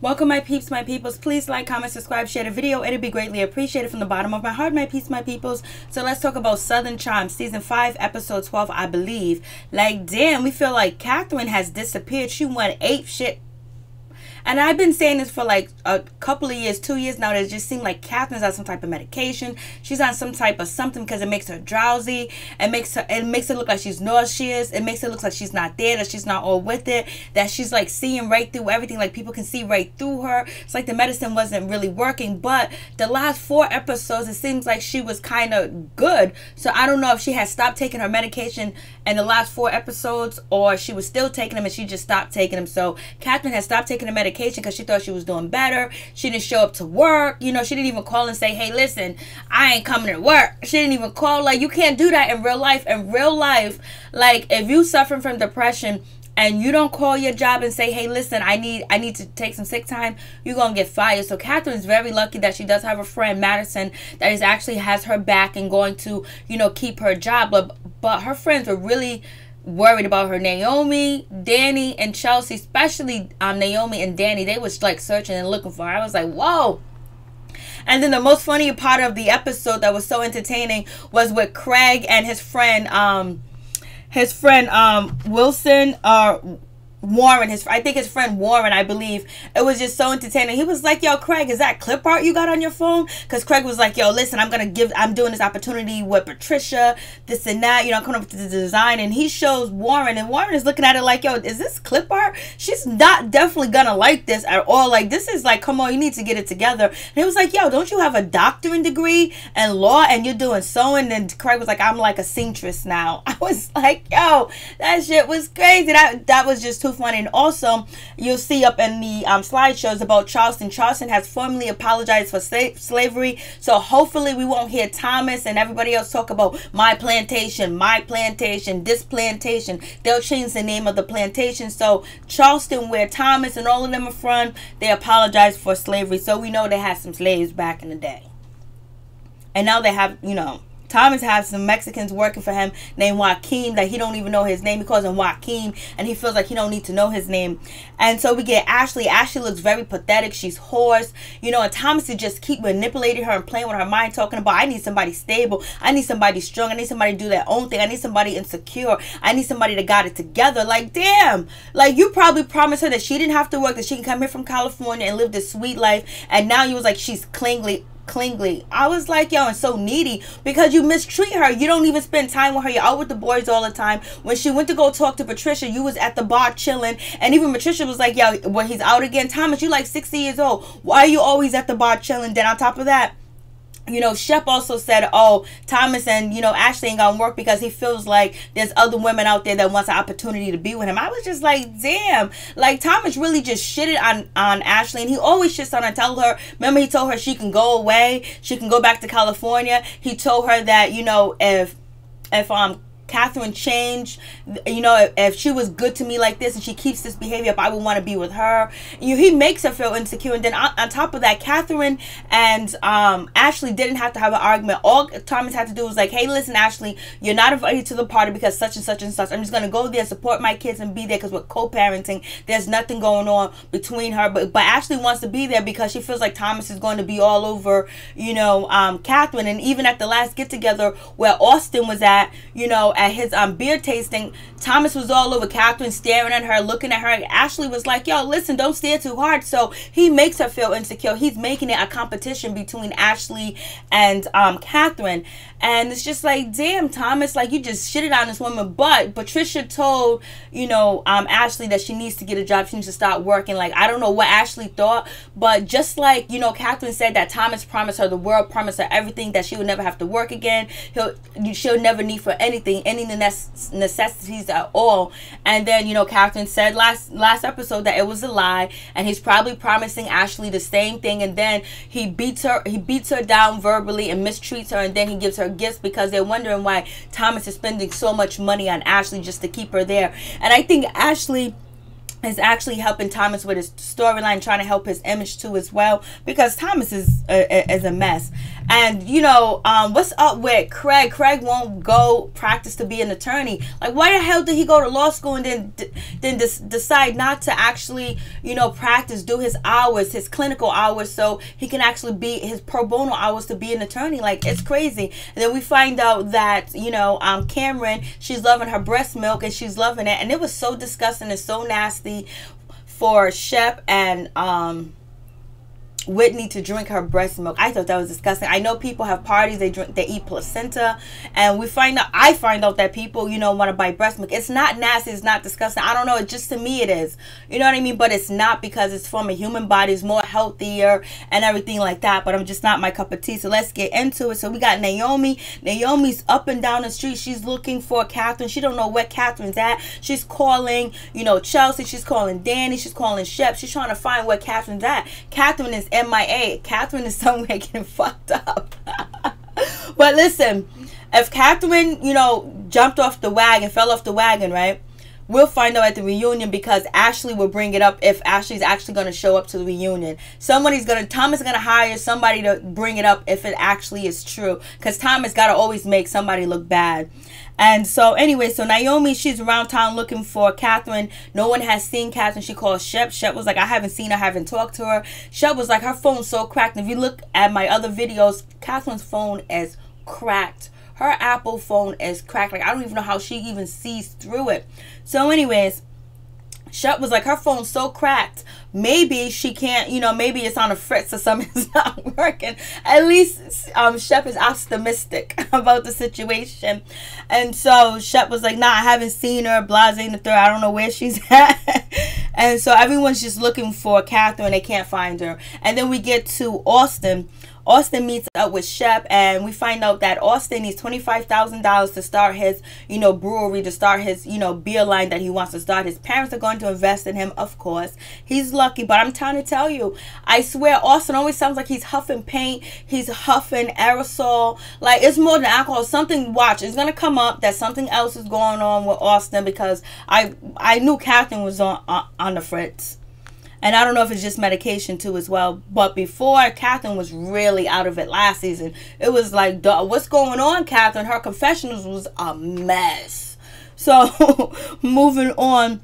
Welcome, my peeps, my peoples. Please like, comment, subscribe, share the video. It'd be greatly appreciated from the bottom of my heart, my peeps, my peoples. So let's talk about Southern Charm, season 5, episode 12, I believe. Like, damn, we feel like Catherine has disappeared. She went ape shit. And I've been saying this for like a couple of years, 2 years now, that it just seemed like Catherine's on some type of medication. She's on some type of something because it makes her drowsy. It makes it look like she's nauseous. It makes it look like she's not there, that she's not all with it, that she's like seeing right through everything, like people can see right through her. It's like the medicine wasn't really working. But the last 4 episodes, it seems like she was kind of good. So I don't know if she had stopped taking her medication in the last 4 episodes, or she was still taking them and she just stopped taking them. So Catherine had stopped taking the medication because she thought she was doing better. She didn't show up to work. You know, she didn't even call and say, hey, listen, I ain't coming to work. She didn't even call. Like, you can't do that in real life. In real life, like, if you suffering from depression and you don't call your job and say, hey, listen, I need to take some sick time, you're going to get fired. So Catherine's very lucky that she does have a friend, Madison, that is actually has her back and going to, you know, keep her job. But her friends were really worried about her. Naomi, Danny, and Chelsea, especially Naomi and Danny, they was like searching and looking for her. I was like, whoa. And then the most funny part of the episode that was so entertaining was with Craig and his friend Wilson, Warren, I think his friend Warren, I believe. It was just so entertaining. He was like, yo, Craig, is that clip art you got on your phone? Because Craig was like, yo, listen, I'm doing this opportunity with Patricia, this and that, you know, I'm coming up with the design. And he shows Warren, and Warren is looking at it like, yo, is this clip art? She's not definitely gonna like this at all. Like, this is like, come on, you need to get it together. And he was like, yo, don't you have a doctorate degree in law and you're doing sewing? And Craig was like, I'm like a seamstress now. I was like, yo, that shit was crazy. That was just too funny. And also, you'll see up in the slideshows about Charleston. Charleston has formally apologized for slavery. So hopefully we won't hear Thomas and everybody else talk about my plantation, this plantation. They'll change the name of the plantation. So Charleston, where Thomas and all of them are from, they apologized for slavery. So we know they had some slaves back in the day. And now they have, you know, Thomas has some Mexicans working for him named Joaquin, that he don't even know his name. He calls him Joaquin, and he feels like he don't need to know his name. And so we get Ashley. Ashley looks very pathetic. She's hoarse, you know, and Thomas would just keep manipulating her and playing with her mind, talking about, I need somebody stable, I need somebody strong, I need somebody to do their own thing, I need somebody insecure, I need somebody that got it together. Like, damn, like, you probably promised her that she didn't have to work, that she can come here from California and live this sweet life, and now you was like, she's clingy. I was like, yo, and so needy, because you mistreat her. You don't even spend time with her. You're out with the boys all the time. When she went to go talk to Patricia, you was at the bar chilling, and even Patricia was like, yo, well, he's out again. Thomas, you like 60 years old. Why are you always at the bar chilling? Then on top of that, you know, Shep also said, oh, Thomas and, you know, Ashley ain't gonna work because he feels like there's other women out there that wants an opportunity to be with him. I was just like, damn, like, Thomas really just shitted on Ashley, and he always shits on her. Tell her, remember, he told her she can go away, she can go back to California. He told her that, you know, if Catherine changed, you know, if she was good to me like this and she keeps this behavior up, I would want to be with her. You know, he makes her feel insecure. And then on top of that, Catherine and Ashley didn't have to have an argument. All Thomas had to do was like, hey, listen, Ashley, you're not invited to the party because such and such and such. I'm just going to go there, support my kids, and be there because we're co-parenting. There's nothing going on between her. But Ashley wants to be there because she feels like Thomas is going to be all over, you know, Catherine. And even at the last get-together where Austen was at, you know, at his beer tasting, Thomas was all over Catherine, staring at her, looking at her. Ashley was like, yo, listen, don't stare too hard. So he makes her feel insecure. He's making it a competition between Ashley and Catherine. And it's just like, damn, Thomas, like, you just shitted on this woman. But Patricia told, you know, Ashley that she needs to get a job. She needs to start working. Like, I don't know what Ashley thought, but just like, you know, Catherine said that Thomas promised her the world, promised her everything, that she would never have to work again. She'll never need for anything, any necessities at all. And then, you know, Catherine said last episode that it was a lie, and he's probably promising Ashley the same thing. And then he beats her down verbally and mistreats her, and then he gives her gifts because they're wondering why Thomas is spending so much money on Ashley just to keep her there. And I think Ashley is actually helping Thomas with his storyline, trying to help his image too as well, because Thomas is a mess. And what's up with Craig? Craig won't go practice to be an attorney. Like, why the hell did he go to law school and then decide not to actually practice, do his hours, his clinical hours, so he can actually be his pro bono hours to be an attorney? Like, it's crazy. And then we find out that Cameron, she's loving her breast milk and she's loving it, and it was so disgusting and so nasty for Shep and Whitney to drink her breast milk. I thought that was disgusting. I know people have parties, they eat placenta, and I find out that people want to buy breast milk. It's not nasty, it's not disgusting. I don't know, it just, to me it is, you know what I mean? But it's not, because it's from a human body, it's more healthier and everything like that. But I'm just not my cup of tea. So let's get into it. So we got Naomi's up and down the street. She's looking for Catherine. She don't know where Catherine's at. She's calling Chelsea, she's calling Danny, she's calling Shep. She's trying to find where Catherine's at. Catherine is MIA. Catherine is somewhere getting fucked up. But listen, if Catherine, jumped off the wagon, fell off the wagon, right? We'll find out at the reunion, because Ashley will bring it up if Ashley's actually going to show up to the reunion. Thomas is going to hire somebody to bring it up if it actually is true, because Thomas got to always make somebody look bad. And so anyway, so Naomi, she's around town looking for Catherine. No one has seen Catherine. She calls Shep. Shep was like, I haven't seen her, I haven't talked to her. Shep was like, her phone's so cracked. If you look at my other videos, Catherine's phone is cracked. Her Apple phone is cracked. Like, I don't even know how she even sees through it. So anyways, Shep was like, her phone's so cracked. Maybe she can't, maybe it's on a fritz or something. It's not working. At least Shep is optimistic about the situation. And so Shep was like, nah, I haven't seen her. Blase in the third. I don't know where she's at. And so everyone's just looking for Catherine. They can't find her. And then we get to Austen. Austen meets up with Shep, and we find out that Austen needs $25,000 to start his, brewery, to start his, beer line that he wants to start. His parents are going to invest in him, of course. He's lucky, but I'm trying to tell you, I swear, Austen always sounds like he's huffing paint. He's huffing aerosol. Like, it's more than alcohol. Something, watch, it's going to come up that something else is going on with Austen, because I knew Catherine was on the fritz. And I don't know if it's just medication too as well. But before, Catherine was really out of it last season. It was like, duh, what's going on, Catherine? Her confessionals was a mess. So moving on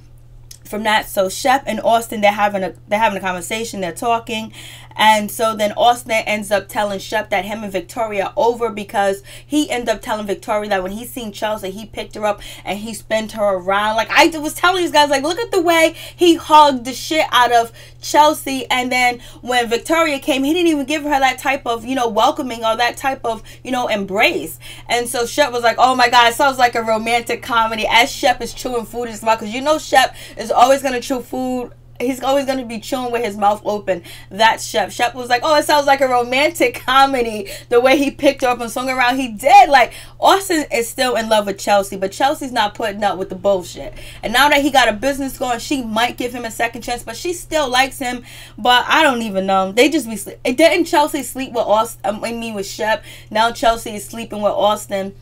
from that, so Shep and Austen, they're having a conversation, they're talking. And so then Austen ends up telling Shep that him and Victoria are over, because he ended up telling Victoria that when he seen Chelsea, he picked her up and he spent her around. Like, I was telling these guys, like, look at the way he hugged the shit out of Chelsea. And then when Victoria came, he didn't even give her that type of, welcoming, or that type of, embrace. And so Shep was like, oh my God, it sounds like a romantic comedy, as Shep is chewing food in his mouth, because Shep is always going to chew food. He's always going to be chewing with his mouth open. That's Shep. Shep was like, oh, it sounds like a romantic comedy. The way he picked her up and swung around. He did. Like, Austen is still in love with Chelsea, but Chelsea's not putting up with the bullshit. And now that he got a business going, she might give him a second chance, but she still likes him. But I don't even know. They just be sleep. Didn't Chelsea sleep with Austen? With Shep. Now Chelsea is sleeping with Austen.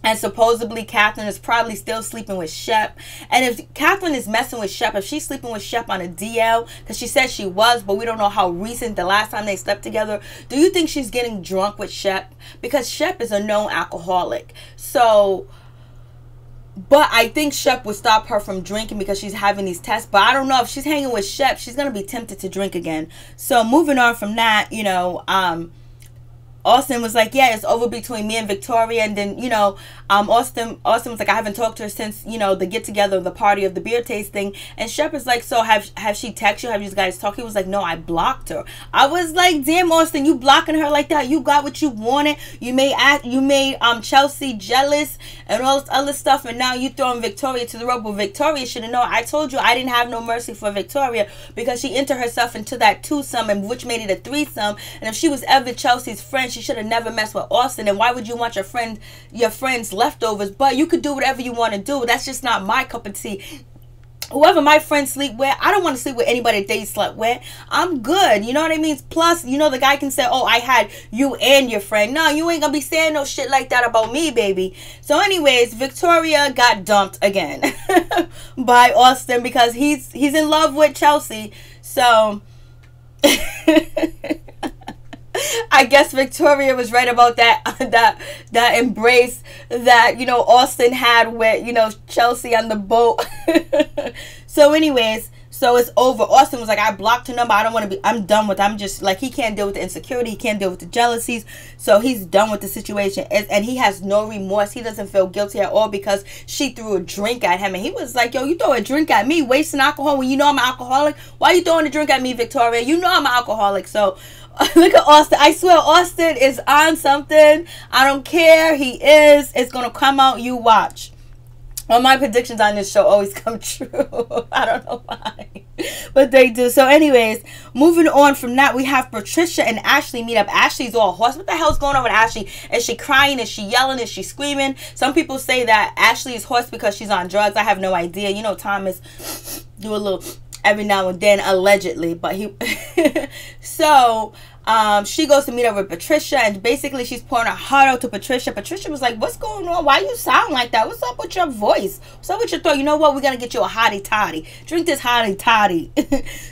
And supposedly Catherine is probably still sleeping with Shep. And if Catherine is messing with Shep, if she's sleeping with Shep on a DL, because she said she was, but we don't know how recent the last time they slept together, do you think she's getting drunk with Shep? Because Shep is a known alcoholic. So, but I think Shep would stop her from drinking because she's having these tests. But I don't know, if she's hanging with Shep, she's going to be tempted to drink again. So moving on from that, Austen was like, yeah, it's over between me and Victoria. And then, Austen was like, I haven't talked to her since, the get-together, the party of the beer tasting. And Shep is like, so have she texted you? Have you guys talked? He was like, no, I blocked her. I was like, damn, Austen, you blocking her like that? You got what you wanted. You made Chelsea jealous and all this other stuff. And now you throwing Victoria to the rope. But Victoria should have known. I told you I didn't have no mercy for Victoria, because she entered herself into that twosome, and which made it a threesome. And if she was ever Chelsea's friend, she should have never messed with Austen. And why would you want your friend's leftovers? But you could do whatever you want to do. That's just not my cup of tea. Whoever my friends sleep with, I don't want to sleep with anybody that they slept with. I'm good. You know what I mean? Plus, the guy can say, oh, I had you and your friend. No, you ain't gonna be saying no shit like that about me, baby. So anyways, Victoria got dumped again by Austen, because he's in love with Chelsea. So I I guess Victoria was right about that embrace that, you know, Austen had with, you know, Chelsea on the boat. So anyways, so it's over. Austen was like, I blocked her number. I don't want to be, I'm done with it. I'm just like, he can't deal with the insecurity. He can't deal with the jealousies. So he's done with the situation. And he has no remorse. He doesn't feel guilty at all because she threw a drink at him. And he was like, yo, you throw a drink at me, wasting alcohol when you know I'm an alcoholic? Why are you throwing a drink at me, Victoria? You know I'm an alcoholic. So look at Austen. I swear Austen is on something. I don't care. He is. It's going to come out. You watch. All my predictions on this show always come true. I don't know why, but they do. So anyways, moving on from that, we have Patricia and Ashley meet up. Ashley's all hoarse. What the hell's going on with Ashley? Is she crying? Is she yelling? Is she screaming? Some people say that Ashley is hoarse because she's on drugs. I have no idea. You know, Thomas do a little every now and then, allegedly, but he so she goes to meet up with Patricia, and basically she's pouring her heart out to Patricia. Patricia was like, what's going on? Why you sound like that? What's up with your voice? What's up with your throat? You know what? We're going to get you a hottie toddy. Drink this hottie toddy.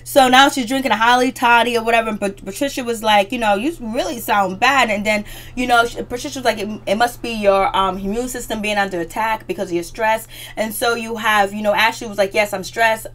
So now she's drinking a hottie toddy or whatever, and Patricia was like, you know, you really sound bad. And then, you know, Patricia was like, it must be your immune system being under attack because of your stress. And so you have, you know, Ashley was like, yes, I'm stressed.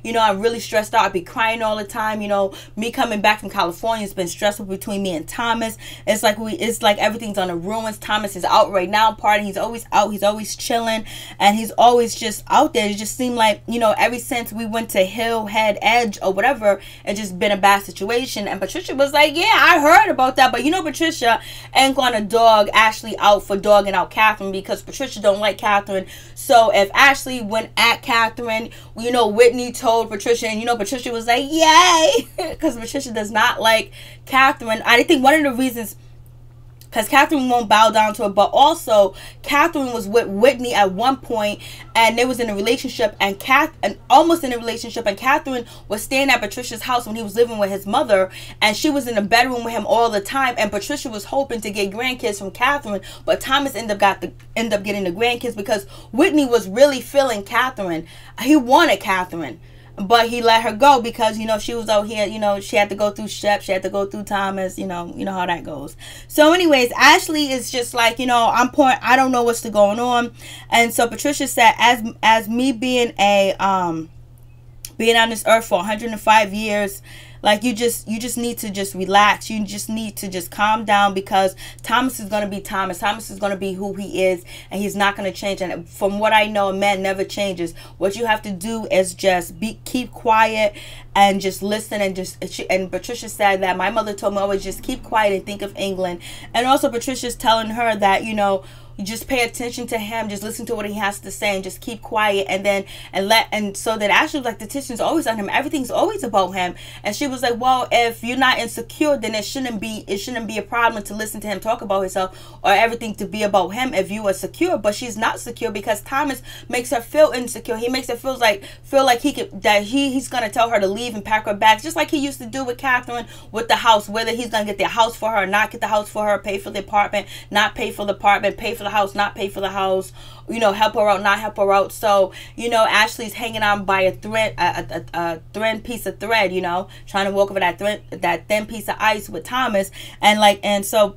You know, I'm really stressed out. I be crying all the time. You know, me coming back from California has been stressful between me and Thomas. It's like everything's on the ruins. Thomas is out right now partying. He's always out. He's always chilling, and he's always just out there. It just seemed like, you know, ever since we went to Hillhead Edge or whatever, it's just been a bad situation. And Patricia was like, yeah, I heard about that, but you know, Patricia ain't gonna dog Ashley out for dogging out Catherine, because Patricia don't like Catherine. So if Ashley went at Catherine, you know, Whitney told Patricia, and you know, Patricia was like, yay, because Patricia does not like Catherine. I think one of the reasons, because Catherine won't bow down to her, but also Catherine was with Whitney at one point, and they was in a relationship, and almost in a relationship, and Catherine was staying at Patricia's house when he was living with his mother, and she was in the bedroom with him all the time, and Patricia was hoping to get grandkids from Catherine, but Thomas ended up getting the grandkids because Whitney was really feeling Catherine. He wanted Catherine, but he let her go because, you know, she was out here, you know, she had to go through Shep, she had to go through Thomas, you know how that goes. So anyways, Ashley is just like, you know, I don't know what's going on. And so Patricia said, as me being on this earth for 105 years, like, you just need to just relax. You just need to just calm down, because Thomas is going to be Thomas. Thomas is going to be who he is, and he's not going to change. And from what I know, a man never changes. What you have to do is just keep quiet and just listen. And Patricia said that my mother told me always just keep quiet and think of England. And also Patricia's telling her that, you know, you just pay attention to him, just listen to what he has to say, and just keep quiet. And so that Ashley was like, the attention's always on him, everything's always about him. And she was like, well, if you're not insecure, then it shouldn't be a problem to listen to him talk about himself, or everything to be about him if you are secure. But she's not secure because Thomas makes her feel insecure. He makes her feel like he's gonna tell her to leave and pack her bags, just like he used to do with Catherine with the house, whether he's gonna get the house for her or not get the house for her, pay for the apartment, not pay for the apartment, pay for the house, not pay for the house, you know, help her out, not help her out. So, you know, Ashley's hanging on by a thread, a thin piece of thread, you know, trying to walk over that thin piece of ice with Thomas. And so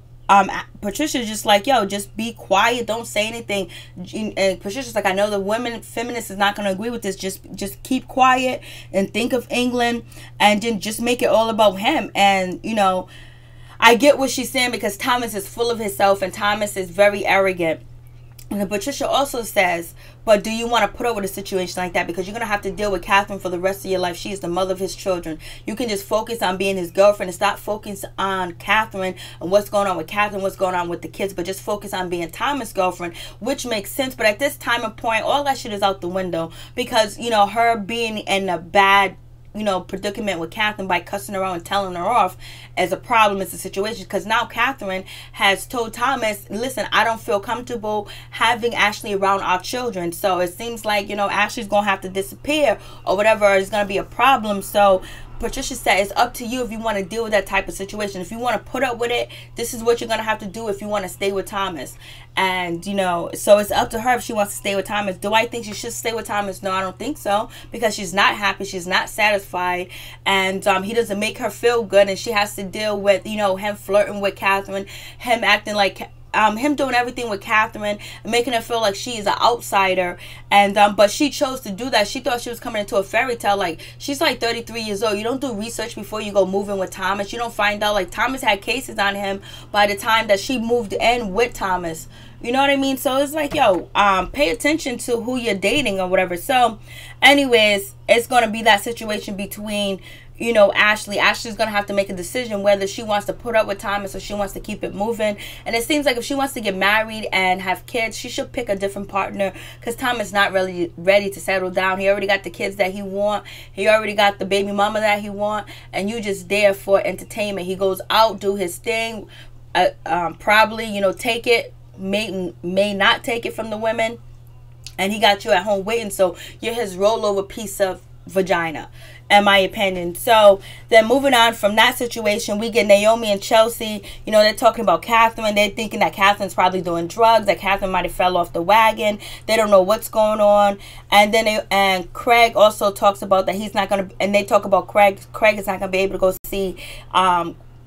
Patricia's just like, yo, just be quiet, don't say anything. And Patricia's like, I know the feminist is not going to agree with this, just keep quiet and think of England, and then just make it all about him. And, you know, I get what she's saying, because Thomas is full of himself, and Thomas is very arrogant. And Patricia also says, but do you want to put up with a situation like that? Because you're going to have to deal with Catherine for the rest of your life. She is the mother of his children. You can just focus on being his girlfriend and stop focusing on Catherine and what's going on with Catherine, what's going on with the kids, but just focus on being Thomas' girlfriend, which makes sense. But at this time and point, all that shit is out the window, because, you know, her being in a bad, you know, predicament with Catherine by cussing her out and telling her off as a problem. It's a situation, because now Catherine has told Thomas, listen, I don't feel comfortable having Ashley around our children. So it seems like, you know, Ashley's gonna have to disappear or whatever, is gonna be a problem. So Patricia said it's up to you if you want to deal with that type of situation. If you want to put up with it, this is what you're going to have to do if you want to stay with Thomas. And, you know, so it's up to her if she wants to stay with Thomas. Do I think she should stay with Thomas? No, I don't think so. Because she's not happy. She's not satisfied. And he doesn't make her feel good. And she has to deal with, you know, him flirting with Catherine. Him acting like... him doing everything with Catherine, making her feel like she is an outsider, and but she chose to do that. She thought she was coming into a fairy tale. Like, she's like 33 years old. You don't do research before you go moving with Thomas. You don't find out, like, Thomas had cases on him by the time that she moved in with Thomas. You know what I mean? So it's like, yo, pay attention to who you're dating or whatever. So anyways, it's gonna be that situation between, you know, Ashley. Ashley's going to have to make a decision whether she wants to put up with Thomas or she wants to keep it moving. And it seems like if she wants to get married and have kids, she should pick a different partner, because Thomas not really ready to settle down. He already got the kids that he want. He already got the baby mama that he want. And you just there for entertainment. He goes out, do his thing, probably, you know, take it, may not take it from the women. And he got you at home waiting. So you're his rollover piece of vagina, in my opinion. So then moving on from that situation, we get Naomi and Chelsea. You know, they're talking about Catherine. They're thinking that Catherine's probably doing drugs, that Catherine might have fell off the wagon. They don't know what's going on. And then Craig also talks about that he's not going to, and they talk about Craig is not going to be able to go see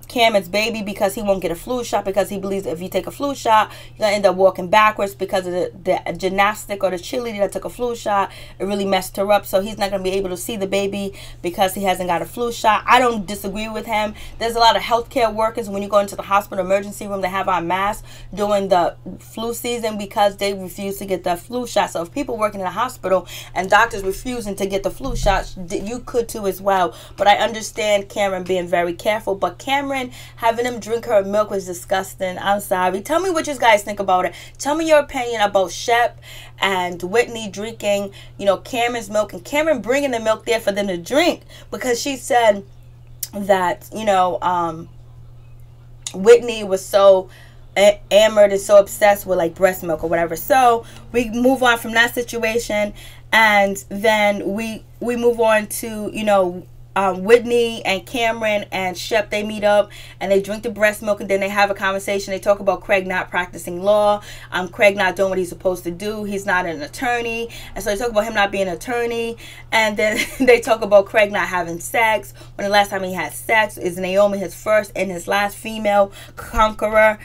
Cameron's baby because he won't get a flu shot, because he believes if you take a flu shot, you're going to end up walking backwards because of the gymnastic or the cheerleader that took a flu shot. It really messed her up. So he's not going to be able to see the baby because he hasn't got a flu shot. I don't disagree with him. There's a lot of healthcare workers, when you go into the hospital emergency room, they have on masks during the flu season because they refuse to get the flu shot. So if people working in the hospital and doctors refusing to get the flu shots, you could too as well. But I understand Cameron being very careful. But Cameron having him drink her milk was disgusting. I'm sorry. Tell me what you guys think about it. Tell me your opinion about Shep and Whitney drinking, you know, Cameron's milk, and Cameron bringing the milk there for them to drink, because she said that, you know, Whitney was so enamored and so obsessed with like breast milk or whatever. So we move on from that situation, and then we move on to, you know, Whitney and Cameron and Shep. They meet up and they drink the breast milk, and then they have a conversation. They talk about Craig not practicing law, Craig not doing what he's supposed to do. He's not an attorney, and so they talk about him not being an attorney. And then they talk about Craig not having sex, when the last time he had sex is Naomi, his first and his last female conqueror.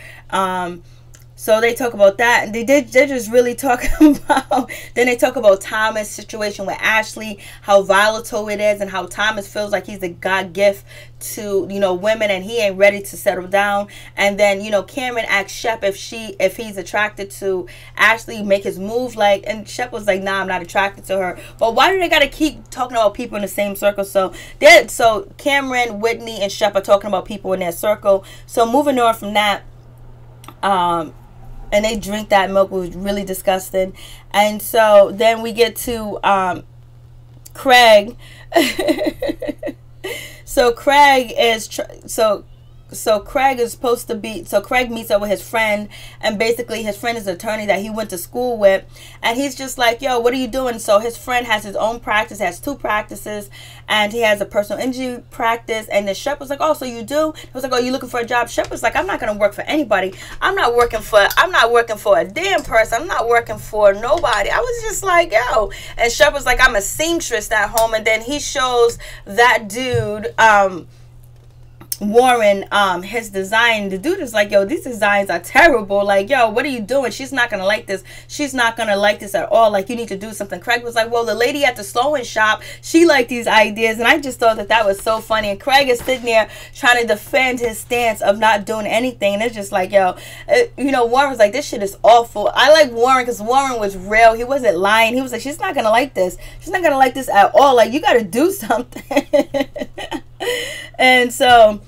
So they talk about that, and they're just really talking about, then they talk about Thomas' situation with Ashley, how volatile it is, and how Thomas feels like he's a God gift to, you know, women, and he ain't ready to settle down. And then, you know, Cameron asked Shep if he's attracted to Ashley, make his move, like, and Shep was like, nah, I'm not attracted to her. But why do they gotta keep talking about people in the same circle? So Cameron, Whitney, and Shep are talking about people in their circle. So moving on from that, and they drink that milk, was really disgusting. And so then we get to Craig. So Craig is so Craig is supposed to be, so Craig meets up with his friend, and basically his friend is an attorney that he went to school with, and he's just like, yo, what are you doing? So his friend has his own practice, has 2 practices, and he has a personal injury practice. And then Shep was like, oh, so you do? He was like, oh, you looking for a job? Shep was like, I'm not gonna work for anybody. I'm not working for a damn person. I'm not working for nobody. I was just like, yo. And Shep was like, I'm a seamstress at home. And then he shows that dude Warren his design. The dude is like, yo, these designs are terrible. Like, yo, what are you doing? She's not gonna like this. She's not gonna like this at all. Like, you need to do something. Craig was like, well, the lady at the sewing shop, she liked these ideas. And I just thought that was so funny. And Craig is sitting there trying to defend his stance of not doing anything, and it's just like, yo, you know, Warren was like, this shit is awful. I like Warren because Warren was real. He wasn't lying. He was like, she's not gonna like this. She's not gonna like this at all. Like, you gotta do something. And so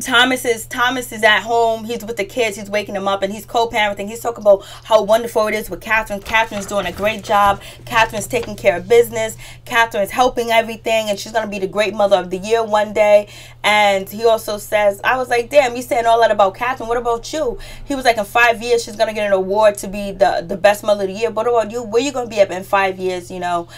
Thomas is at home. He's with the kids. He's waking them up, and he's co-parenting. He's talking about how wonderful it is with Catherine. Catherine's doing a great job. Catherine's taking care of business. Catherine's helping everything, and she's going to be the great mother of the year one day. And he also says, I was like, damn, you saying all that about Catherine. What about you? He was like, in 5 years, she's going to get an award to be the best mother of the year. What about you? Where you going to be up in 5 years, you know?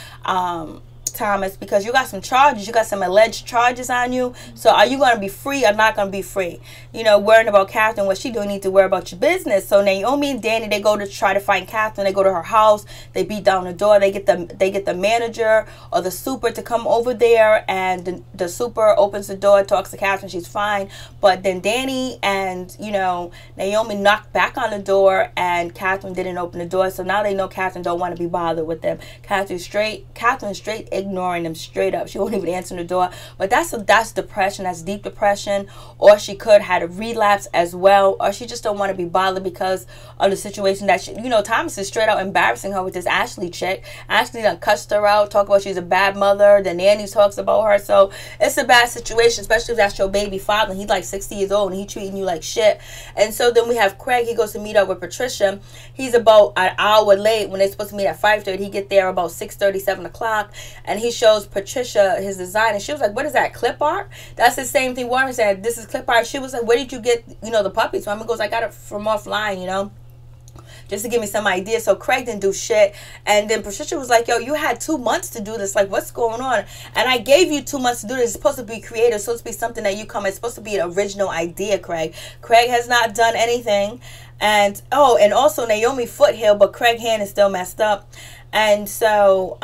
Thomas, because you got some charges. You got some alleged charges on you. So are you going to be free or not going to be free? You know, worrying about Catherine, what she doing, need to worry about your business. So Naomi and Danny, they go to try to find Catherine. They go to her house. They beat down the door. They get the manager or the super to come over there, and the super opens the door, talks to Catherine. She's fine. But then Danny and, you know, Naomi knocked back on the door, and Catherine didn't open the door. So now they know Catherine don't want to be bothered with them. Catherine's straight ignoring them straight up. She won't even answer the door. But that's depression. That's deep depression. Or she could have a relapse as well. Or she just don't want to be bothered because of the situation that she, you know, Thomas is straight out embarrassing her with this Ashley chick. Ashley done cussed her out, talk about she's a bad mother. The nanny talks about her. So it's a bad situation, especially if that's your baby father. He's like 60 years old and he treating you like shit. And so then we have Craig. He goes to meet up with Patricia. He's about an hour late when they're supposed to meet at 5:30. He get there about 6:30, 7 o'clock, and he shows Patricia his design, and she was like, "What is that, clip art?" That's the same thing Warren said. This is clip art. She was like, "Where did you get, you know, the puppies from?" He goes, "I got it from offline, you know, just to give me some ideas." So Craig didn't do shit. And then Patricia was like, "Yo, you had 2 months to do this. Like, what's going on?" And I gave you 2 months to do this. It's supposed to be creative. It's supposed to be something that you come. It's supposed to be an original idea, Craig. Craig has not done anything. And, oh, and also Naomi foot healed, but Craig's hand is still messed up. And so,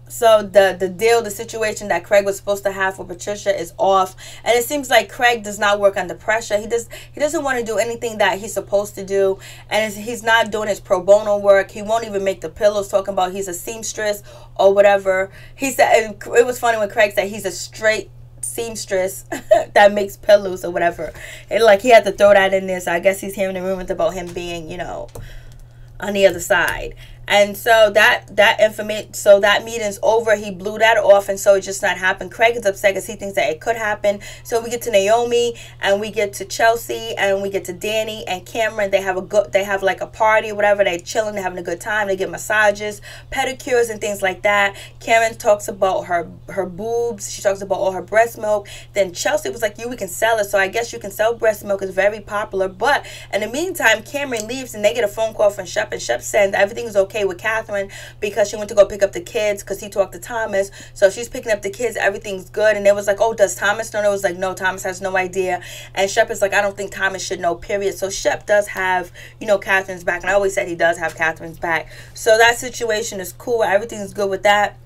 the situation that Craig was supposed to have for Patricia is off, and it seems like Craig does not work under pressure. He doesn't want to do anything that he's supposed to do, and he's not doing his pro bono work. He won't even make the pillows, talking about he's a seamstress or whatever. He said it was funny when Craig said he's a straight seamstress that makes pillows or whatever. And like he had to throw that in there. So I guess he's hearing the rumors about him being, you know, on the other side. And so that meeting's over. He blew that off, and so it just not happened. Craig is upset because he thinks that it could happen. So we get to Naomi, and we get to Chelsea, and we get to Danny and Cameron. They have like a party or whatever. They're chilling, they're having a good time. They get massages, pedicures, and things like that. Cameron talks about her boobs. She talks about all her breast milk. Then Chelsea was like, we can sell it. So I guess you can sell breast milk. It's very popular. But in the meantime, Cameron leaves, and they get a phone call from Shep, and Shep said everything is okay with Catherine because she went to go pick up the kids because he talked to Thomas. So she's picking up the kids, everything's good. And they was like, "Oh, does Thomas know?" And it was like, "No, Thomas has no idea." And Shep is like, "I don't think Thomas should know, period." So Shep does have, you know, Catherine's back, and I always said he does have Catherine's back. So that situation is cool. Everything's good with that.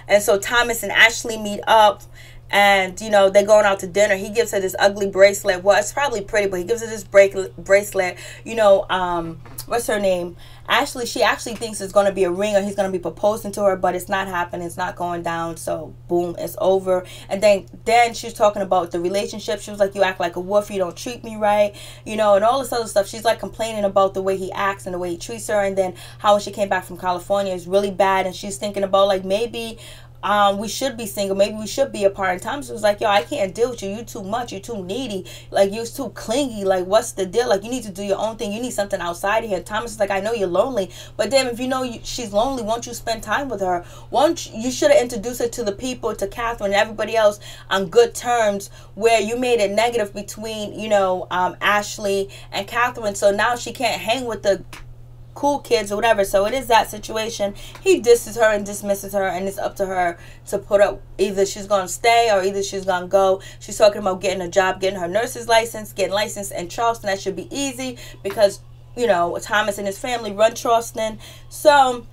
And so Thomas and Ashley meet up, and, you know, they're going out to dinner. He gives her this ugly bracelet. Well, it's probably pretty, but he gives her this bracelet. You know, what's her name? Ashley, she actually thinks it's going to be a ring, or he's going to be proposing to her, but it's not happening. It's not going down. So, boom, it's over. And then she's talking about the relationship. She was like, "You act like a wolf. You don't treat me right." You know, and all this other stuff. She's like complaining about the way he acts and the way he treats her. And then how when she came back from California is really bad. And she's thinking about, like, maybe we should be single. Maybe we should be apart. And Thomas was like, "Yo, I can't deal with you. You too much. You too needy. Like, you're too clingy. Like, what's the deal? Like, you need to do your own thing. You need something outside of here." Thomas is like, "I know you're lonely, but damn, if you know she's lonely, won't you spend time with her? You should have introduced her to the people, to Catherine and everybody else on good terms, where you made it negative between, you know, Ashley and Catherine. So now she can't hang with the cool kids or whatever." So it is that situation. He disses her and dismisses her, and it's up to her to put up. Either she's going to stay or either she's going to go. She's talking about getting a job, getting her nurse's license, getting licensed in Charleston. That should be easy because, you know, Thomas and his family run Charleston. So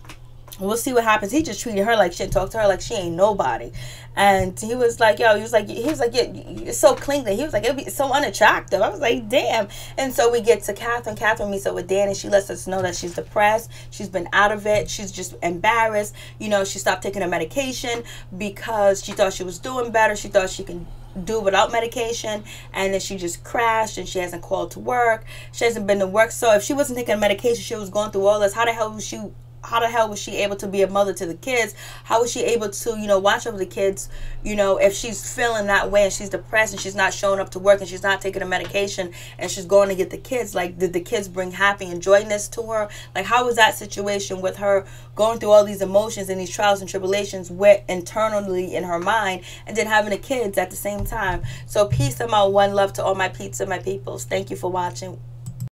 we'll see what happens. He just treated her like shit, talked to her like she ain't nobody. And he was like, "Yo," he was like, "Yeah, you're so clingy." He was like, "It'd be so unattractive." I was like, damn. And so we get to Catherine. Catherine meets up with Dan, and she lets us know that she's depressed. She's been out of it. She's just embarrassed. You know, she stopped taking her medication because she thought she was doing better. She thought she can do without medication, and then she just crashed, and she hasn't called to work. She hasn't been to work. So if she wasn't taking medication, she was going through all this. How the hell was she able to be a mother to the kids? How was she able to, you know, watch over the kids, you know, if she's feeling that way and she's depressed and she's not showing up to work and she's not taking her medication and she's going to get the kids? Like, did the kids bring happy and joyness to her? Like, how was that situation with her going through all these emotions and these trials and tribulations with internally in her mind, and then having the kids at the same time? So peace and my one love to all my pizza, my peoples. Thank you for watching.